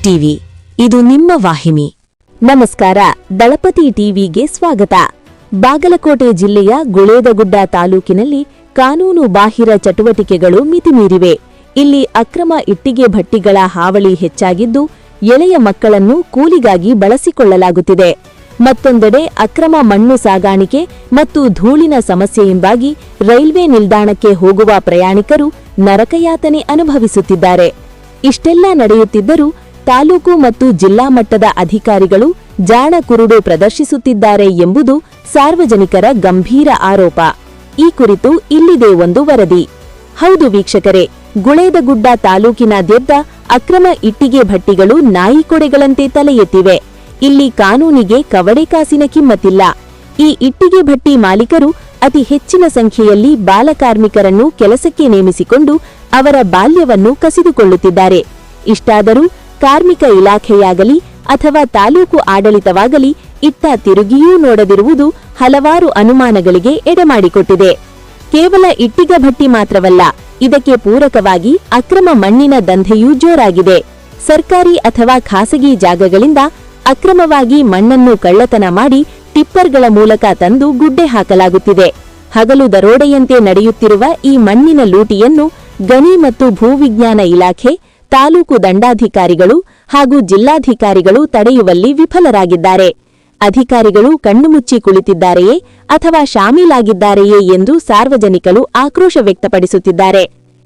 TV ಇದು ನಿಮ್ಮ ವಾಹಿನಿ. ನಮಸ್ಕಾರ, ದಳಪತಿ ಟಿವಿಗೆ ಸ್ವಾಗತ. ಬಾಗಲಕೋಟೆ ಜಿಲ್ಲೆಯ ಗುಳೇದಗುಡ್ಡ ತಾಲೂಕಿನಲ್ಲಿ ಕಾನೂನು ಬಾಹಿರ ಚಟುವಟಿಕೆಗಳು ಮಿತಿಮೀರಿವೆ. ಇಲ್ಲಿ ಅಕ್ರಮ ಇಟ್ಟಿಗೆ ಭಟ್ಟಿಗಳ ಹಾವಳಿ ಹೆಚ್ಚಾಗಿದ್ದು ಎಳೆಯ ಮಕ್ಕಳನ್ನು ಕೂಲಿಗಾಗಿ ಬಳಸಿಕೊಳ್ಳಲಾಗುತ್ತಿದೆ. ಮತ್ತೊಂದೆಡೆ ಅಕ್ರಮ ಮಣ್ಣು ಸಾಗಾಣಿಕೆ ಮತ್ತು ಧೂಳಿನ ಸಮಸ್ಯೆಯಿಂದಾಗಿ ರೈಲ್ವೆ ನಿಲ್ದಾಣಕ್ಕೆ ಹೋಗುವ ಪ್ರಯಾಣಿಕರು ನರಕಯಾತನೆ ಅನುಭವಿಸುತ್ತಿದ್ದಾರೆ. ಇಷ್ಟೆಲ್ಲ ನಡೆಯುತ್ತಿದ್ದರೂ ತಾಲೂಕು ಮತ್ತು ಜಿಲ್ಲಾ ಮಟ್ಟದ ಅಧಿಕಾರಿಗಳು ಜಾಣ ಕುರುಡು ಪ್ರದರ್ಶಿಸುತ್ತಿದ್ದಾರೆ ಎಂಬುದು ಸಾರ್ವಜನಿಕರ ಗಂಭೀರ ಆರೋಪ. ಈ ಕುರಿತು ಇಲ್ಲಿದೆ ಒಂದು ವರದಿ. ಹೌದು ವೀಕ್ಷಕರೇ, ಗುಳೇದಗುಡ್ಡ ತಾಲೂಕಿನಾದ್ಯಂತ ಅಕ್ರಮ ಇಟ್ಟಿಗೆ ಭಟ್ಟಿಗಳು ನಾಯಿಕೊಡೆಗಳಂತೆ ತಲೆ ಎತ್ತಿವೆ. ಇಲ್ಲಿ ಕಾನೂನಿಗೆ ಕವಡೆ ಕಾಸಿನ ಕಿಮ್ಮತ್ತಿಲ್ಲ. ಈ ಇಟ್ಟಿಗೆ ಭಟ್ಟಿ ಮಾಲೀಕರು ಅತಿ ಹೆಚ್ಚಿನ ಸಂಖ್ಯೆಯಲ್ಲಿ ಬಾಲಕಾರ್ಮಿಕರನ್ನು ಕೆಲಸಕ್ಕೆ ನೇಮಿಸಿಕೊಂಡು ಅವರ ಬಾಲ್ಯವನ್ನು ಕಸಿದುಕೊಳ್ಳುತ್ತಿದ್ದಾರೆ. ಇಷ್ಟಾದರೂ ಕಾರ್ಮಿಕ ಇಲಾಖೆಯಾಗಲಿ ಅಥವಾ ತಾಲೂಕು ಆಡಳಿತವಾಗಲಿ ಇತ್ತ ತಿರುಗಿಯೂ ನೋಡದಿರುವುದು ಹಲವಾರು ಅನುಮಾನಗಳಿಗೆ ಎಡೆಮಾಡಿಕೊಟ್ಟಿದೆ. ಕೇವಲ ಇಟ್ಟಿಗ ಭಟ್ಟಿ ಮಾತ್ರವಲ್ಲ, ಇದಕ್ಕೆ ಪೂರಕವಾಗಿ ಅಕ್ರಮ ಮಣ್ಣಿನ ದಂಧೆಯೂ ಜೋರಾಗಿದೆ. ಸರ್ಕಾರಿ ಅಥವಾ ಖಾಸಗಿ ಜಾಗಗಳಿಂದ ಅಕ್ರಮವಾಗಿ ಮಣ್ಣನ್ನು ಕಳ್ಳತನ ಮಾಡಿ ಟಿಪ್ಪರ್ಗಳ ಮೂಲಕ ತಂದು ಗುಡ್ಡೆ ಹಾಕಲಾಗುತ್ತಿದೆ. ಹಗಲು ದರೋಡೆಯಂತೆ ನಡೆಯುತ್ತಿರುವ ಈ ಮಣ್ಣಿನ ಲೂಟಿಯನ್ನು ಗಣಿ ಮತ್ತು ಭೂವಿಜ್ಞಾನ ಇಲಾಖೆ, ತಾಲೂಕು ದಂಡಾಧಿಕಾರಿಗಳು ಹಾಗೂ ಜಿಲ್ಲಾಧಿಕಾರಿಗಳು ತಡೆಯುವಲ್ಲಿ ವಿಫಲರಾಗಿದ್ದಾರೆ. ಅಧಿಕಾರಿಗಳು ಕಣ್ಣುಮುಚ್ಚಿ ಕುಳಿತಿದ್ದಾರೆಯೇ ಅಥವಾ ಶಾಮೀಲಾಗಿದ್ದಾರೆಯೇ ಎಂದು ಸಾರ್ವಜನಿಕರು ಆಕ್ರೋಶ ವ್ಯಕ್ತಪಡಿಸುತ್ತಿದ್ದಾರೆ.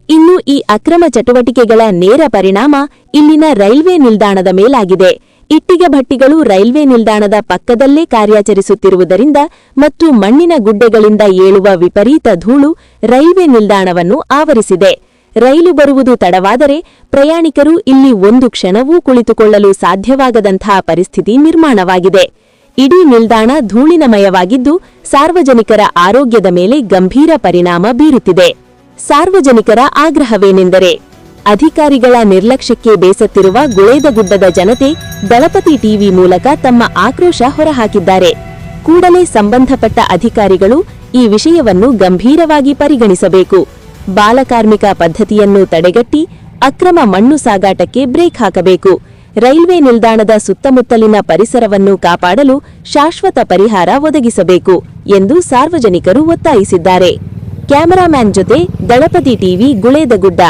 ಇನ್ನು ಈ ಅಕ್ರಮ ಚಟುವಟಿಕೆಗಳ ನೇರ ಪರಿಣಾಮ ಇಲ್ಲಿನ ರೈಲ್ವೆ ನಿಲ್ದಾಣದ ಮೇಲಾಗಿದೆ. ಇಟ್ಟಿಗೆ ಭಟ್ಟಿಗಳು ರೈಲ್ವೆ ನಿಲ್ದಾಣದ ಪಕ್ಕದಲ್ಲೇ ಕಾರ್ಯಾಚರಿಸುತ್ತಿರುವುದರಿಂದ ಮತ್ತು ಮಣ್ಣಿನ ಗುಡ್ಡೆಗಳಿಂದ ಏಳುವ ವಿಪರೀತ ಧೂಳು ರೈಲ್ವೆ ನಿಲ್ದಾಣವನ್ನು ಆವರಿಸಿದೆ. ರೈಲು ಬರುವುದು ತಡವಾದರೆ ಪ್ರಯಾಣಿಕರು ಇಲ್ಲಿ ಒಂದು ಕ್ಷಣವೂ ಕುಳಿತುಕೊಳ್ಳಲು ಸಾಧ್ಯವಾಗದಂತಹ ಪರಿಸ್ಥಿತಿ ನಿರ್ಮಾಣವಾಗಿದೆ. ಇಡೀ ನಿಲ್ದಾಣ ಧೂಳಿನಮಯವಾಗಿದ್ದು ಸಾರ್ವಜನಿಕರ ಆರೋಗ್ಯದ ಮೇಲೆ ಗಂಭೀರ ಪರಿಣಾಮ ಬೀರುತ್ತಿದೆ. ಸಾರ್ವಜನಿಕರ ಆಗ್ರಹವೇನೆಂದರೆ, ಅಧಿಕಾರಿಗಳ ನಿರ್ಲಕ್ಷ್ಯಕ್ಕೆ ಬೇಸತ್ತಿರುವ ಗುಳೇದಗುಡ್ಡದ ಜನತೆ ದಳಪತಿ ಟಿವಿ ಮೂಲಕ ತಮ್ಮ ಆಕ್ರೋಶ ಹೊರಹಾಕಿದ್ದಾರೆ. ಕೂಡಲೇ ಸಂಬಂಧಪಟ್ಟ ಅಧಿಕಾರಿಗಳು ಈ ವಿಷಯವನ್ನು ಗಂಭೀರವಾಗಿ ಪರಿಗಣಿಸಬೇಕು. ಬಾಲಕಾರ್ಮಿಕ ಪದ್ಧತಿಯನ್ನು ತಡೆಗಟ್ಟಿ ಅಕ್ರಮ ಮಣ್ಣು ಸಾಗಾಟಕ್ಕೆ ಬ್ರೇಕ್ ಹಾಕಬೇಕು. ರೈಲ್ವೆ ನಿಲ್ದಾಣದ ಸುತ್ತಮುತ್ತಲಿನ ಪರಿಸರವನ್ನು ಕಾಪಾಡಲು ಶಾಶ್ವತ ಪರಿಹಾರ ಒದಗಿಸಬೇಕು ಎಂದು ಸಾರ್ವಜನಿಕರು ಒತ್ತಾಯಿಸಿದ್ದಾರೆ. ಕ್ಯಾಮರಾಮ್ಯಾನ್ ಜೊತೆ ದಳಪತಿ ಟಿವಿ, ಗುಳೇದಗುಡ್ಡ.